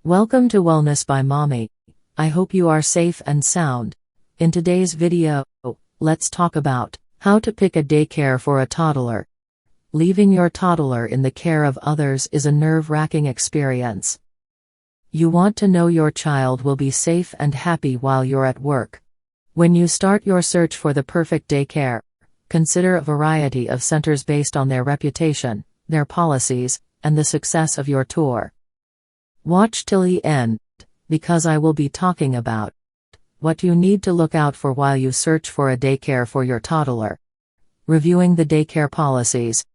Welcome to Wellness by Mommy. I hope you are safe and sound. In today's video, let's talk about how to pick a daycare for a toddler. Leaving your toddler in the care of others is a nerve-wracking experience. You want to know your child will be safe and happy while you're at work. When you start your search for the perfect daycare, consider a variety of centers based on their reputation, their policies, and the success of your tour. Watch till the end, because I will be talking about what you need to look out for while you search for a daycare for your toddler. Reviewing the daycare policies,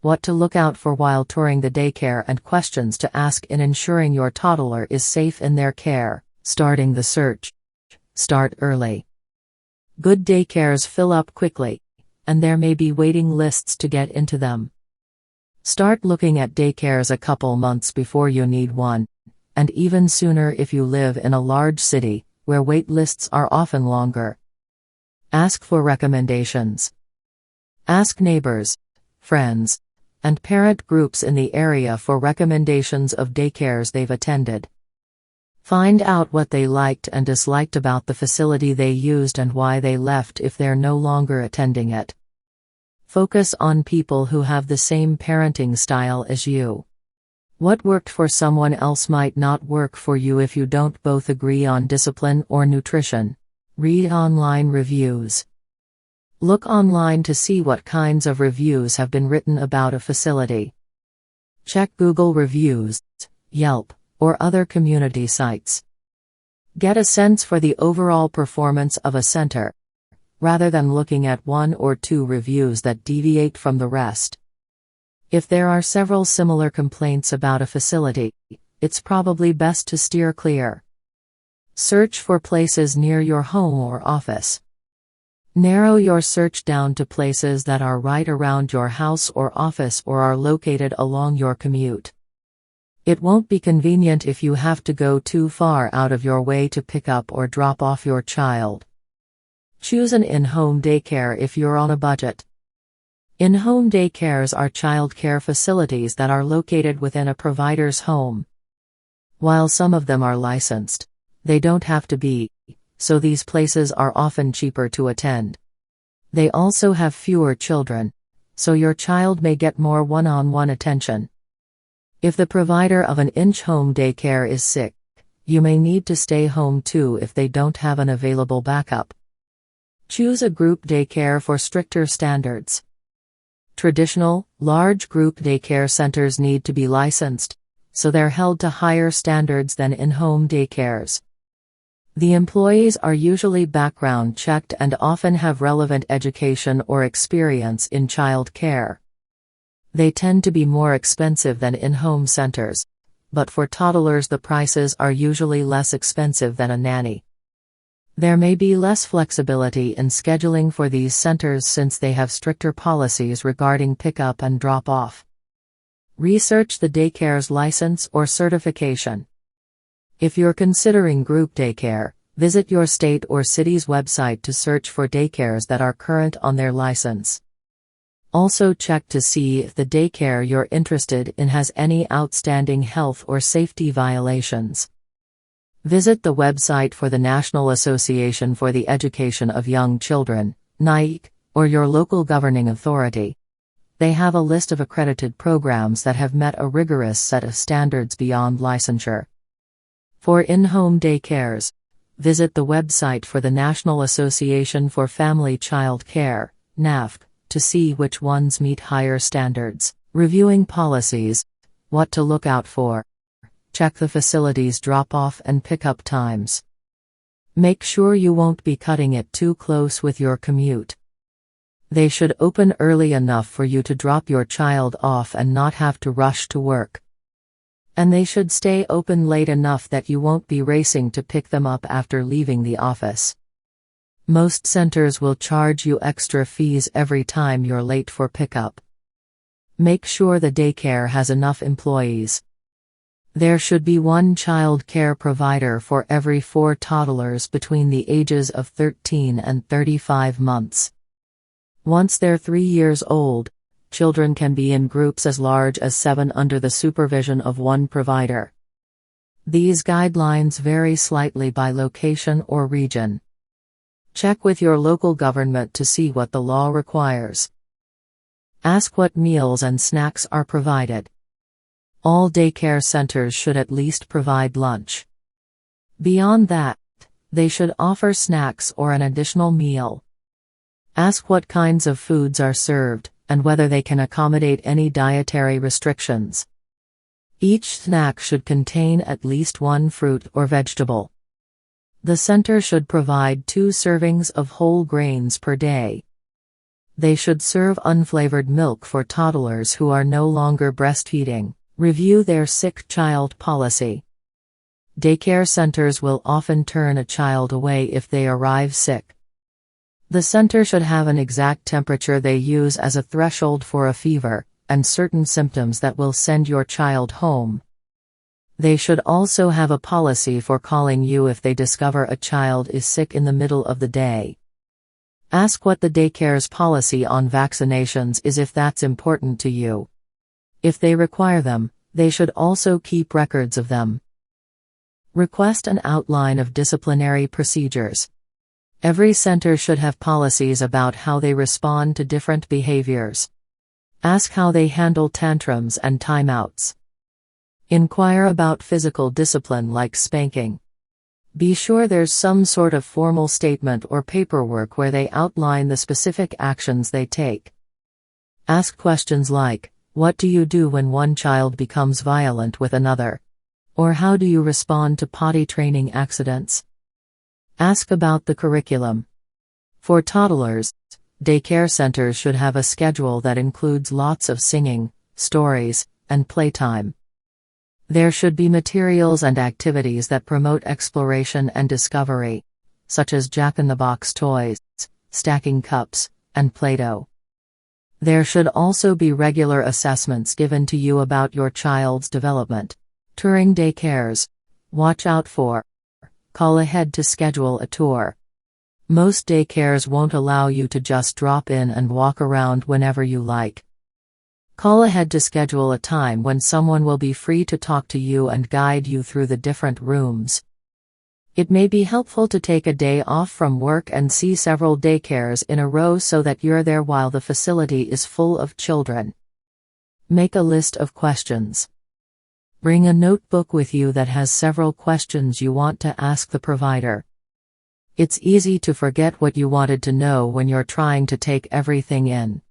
what to look out for while touring the daycare, and questions to ask in ensuring your toddler is safe in their care. Starting the search. Start early. Good daycares fill up quickly, and there may be waiting lists to get into them. Start looking at daycares a couple months before you need one, and even sooner if you live in a large city, where wait lists are often longer. Ask for recommendations. Ask neighbors, friends, and parent groups in the area for recommendations of daycares they've attended. Find out what they liked and disliked about the facility they used and why they left if they're no longer attending it. Focus on people who have the same parenting style as you. What worked for someone else might not work for you if you don't both agree on discipline or nutrition. Read online reviews. Look online to see what kinds of reviews have been written about a facility. Check Google reviews, Yelp, or other community sites. Get a sense for the overall performance of a center, rather than looking at one or two reviews that deviate from the rest. If there are several similar complaints about a facility, it's probably best to steer clear. Search for places near your home or office. Narrow your search down to places that are right around your house or office or are located along your commute. It won't be convenient if you have to go too far out of your way to pick up or drop off your child. Choose an in-home daycare if you're on a budget. In-home daycares are childcare facilities that are located within a provider's home. While some of them are licensed, they don't have to be, so these places are often cheaper to attend. They also have fewer children, so your child may get more one-on-one attention. If the provider of an in-home daycare is sick, you may need to stay home too if they don't have an available backup. Choose a group daycare for stricter standards. Traditional, large group daycare centers need to be licensed, so they're held to higher standards than in-home daycares. The employees are usually background checked and often have relevant education or experience in child care. They tend to be more expensive than in-home centers, but for toddlers the prices are usually less expensive than a nanny. There may be less flexibility in scheduling for these centers since they have stricter policies regarding pickup and drop-off. Research the daycare's license or certification. If you're considering group daycare, visit your state or city's website to search for daycares that are current on their license. Also check to see if the daycare you're interested in has any outstanding health or safety violations. Visit the website for the National Association for the Education of Young Children, NAEC, or your local governing authority. They have a list of accredited programs that have met a rigorous set of standards beyond licensure. For in-home daycares, visit the website for the National Association for Family Child Care, NAFC, to see which ones meet higher standards. Reviewing policies, what to look out for. Check the facility's drop-off and pickup times. Make sure you won't be cutting it too close with your commute. They should open early enough for you to drop your child off and not have to rush to work. And they should stay open late enough that you won't be racing to pick them up after leaving the office. Most centers will charge you extra fees every time you're late for pickup. Make sure the daycare has enough employees. There should be one child care provider for every 4 toddlers between the ages of 13 and 35 months. Once they're 3 years old, children can be in groups as large as 7 under the supervision of one provider. These guidelines vary slightly by location or region. Check with your local government to see what the law requires. Ask what meals and snacks are provided. All daycare centers should at least provide lunch. Beyond that, they should offer snacks or an additional meal. Ask what kinds of foods are served, and whether they can accommodate any dietary restrictions. Each snack should contain at least one fruit or vegetable. The center should provide 2 servings of whole grains per day. They should serve unflavored milk for toddlers who are no longer breastfeeding. Review their sick child policy. Daycare centers will often turn a child away if they arrive sick. The center should have an exact temperature they use as a threshold for a fever, and certain symptoms that will send your child home. They should also have a policy for calling you if they discover a child is sick in the middle of the day. Ask what the daycare's policy on vaccinations is if that's important to you. If they require them, they should also keep records of them. Request an outline of disciplinary procedures. Every center should have policies about how they respond to different behaviors. Ask how they handle tantrums and timeouts. Inquire about physical discipline like spanking. Be sure there's some sort of formal statement or paperwork where they outline the specific actions they take. Ask questions like, what do you do when one child becomes violent with another? Or how do you respond to potty training accidents? Ask about the curriculum. For toddlers, daycare centers should have a schedule that includes lots of singing, stories, and playtime. There should be materials and activities that promote exploration and discovery, such as Jack-in-the-Box toys, stacking cups, and Play-Doh. There should also be regular assessments given to you about your child's development. Touring daycares. Watch out for. Call ahead to schedule a tour. Most daycares won't allow you to just drop in and walk around whenever you like. Call ahead to schedule a time when someone will be free to talk to you and guide you through the different rooms. It may be helpful to take a day off from work and see several daycares in a row so that you're there while the facility is full of children. Make a list of questions. Bring a notebook with you that has several questions you want to ask the provider. It's easy to forget what you wanted to know when you're trying to take everything in.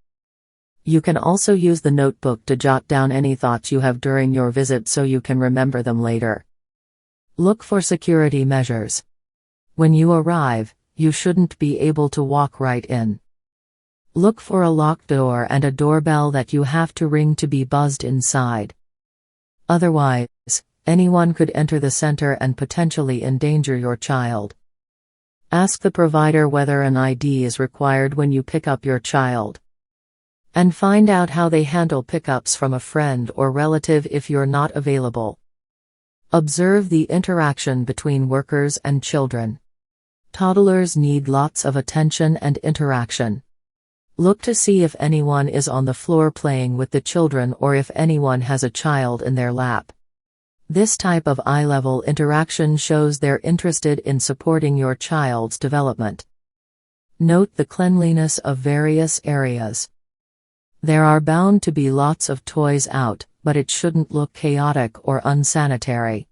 You can also use the notebook to jot down any thoughts you have during your visit so you can remember them later. Look for security measures. When you arrive, you shouldn't be able to walk right in. Look for a locked door and a doorbell that you have to ring to be buzzed inside. Otherwise, anyone could enter the center and potentially endanger your child. Ask the provider whether an ID is required when you pick up your child. And find out how they handle pickups from a friend or relative if you're not available. Observe the interaction between workers and children. Toddlers need lots of attention and interaction. Look to see if anyone is on the floor playing with the children or if anyone has a child in their lap. This type of eye-level interaction shows they're interested in supporting your child's development. Note the cleanliness of various areas. There are bound to be lots of toys out, but it shouldn't look chaotic or unsanitary.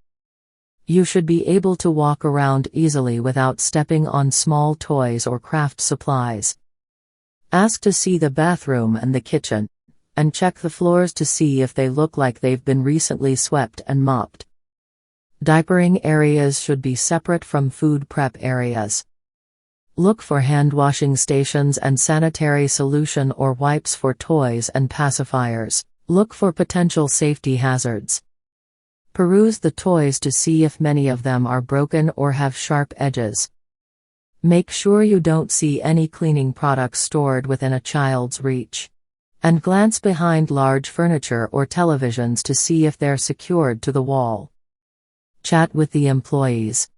You should be able to walk around easily without stepping on small toys or craft supplies. Ask to see the bathroom and the kitchen, and check the floors to see if they look like they've been recently swept and mopped. Diapering areas should be separate from food prep areas. Look for hand washing stations and sanitary solution or wipes for toys and pacifiers. Look for potential safety hazards. Peruse the toys to see if many of them are broken or have sharp edges. Make sure you don't see any cleaning products stored within a child's reach. And glance behind large furniture or televisions to see if they're secured to the wall. Chat with the employees.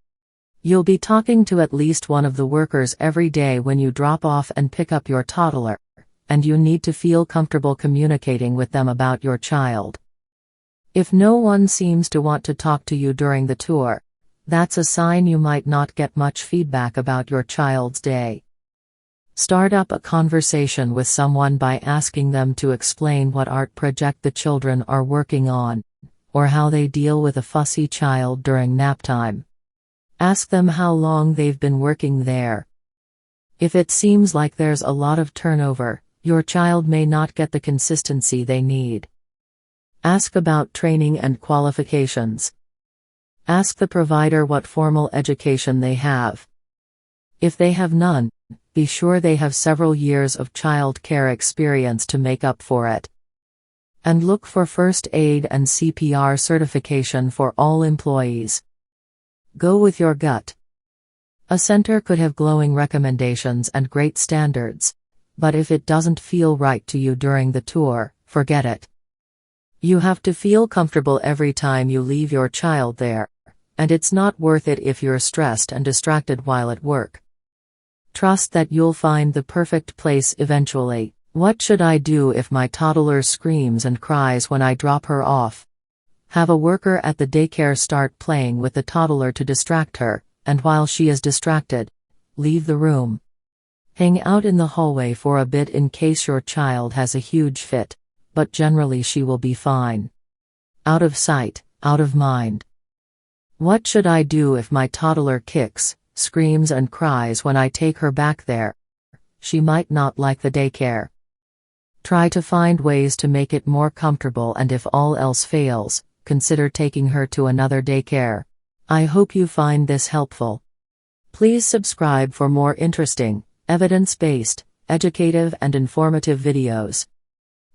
You'll be talking to at least one of the workers every day when you drop off and pick up your toddler, and you need to feel comfortable communicating with them about your child. If no one seems to want to talk to you during the tour, that's a sign you might not get much feedback about your child's day. Start up a conversation with someone by asking them to explain what art project the children are working on, or how they deal with a fussy child during nap time. Ask them how long they've been working there. If it seems like there's a lot of turnover, your child may not get the consistency they need. Ask about training and qualifications. Ask the provider what formal education they have. If they have none, be sure they have several years of child care experience to make up for it. And look for first aid and CPR certification for all employees. Go with your gut. A center could have glowing recommendations and great standards, but if it doesn't feel right to you during the tour, forget it. You have to feel comfortable every time you leave your child there, and it's not worth it if you're stressed and distracted while at work. Trust that you'll find the perfect place eventually. What should I do if my toddler screams and cries when I drop her off? Have a worker at the daycare start playing with the toddler to distract her, and while she is distracted, leave the room. Hang out in the hallway for a bit in case your child has a huge fit, but generally she will be fine. Out of sight, out of mind. What should I do if my toddler kicks, screams and cries when I take her back there? She might not like the daycare. Try to find ways to make it more comfortable, and if all else fails, consider taking her to another daycare. I hope you find this helpful. Please subscribe for more interesting, evidence-based, educative and informative videos.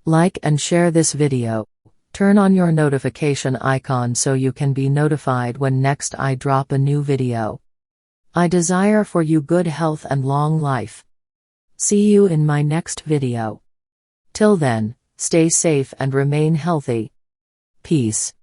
Like and share this video. Turn on your notification icon so you can be notified when next I drop a new video. I desire for you good health and long life. See you in my next video. Till then, stay safe and remain healthy. Peace.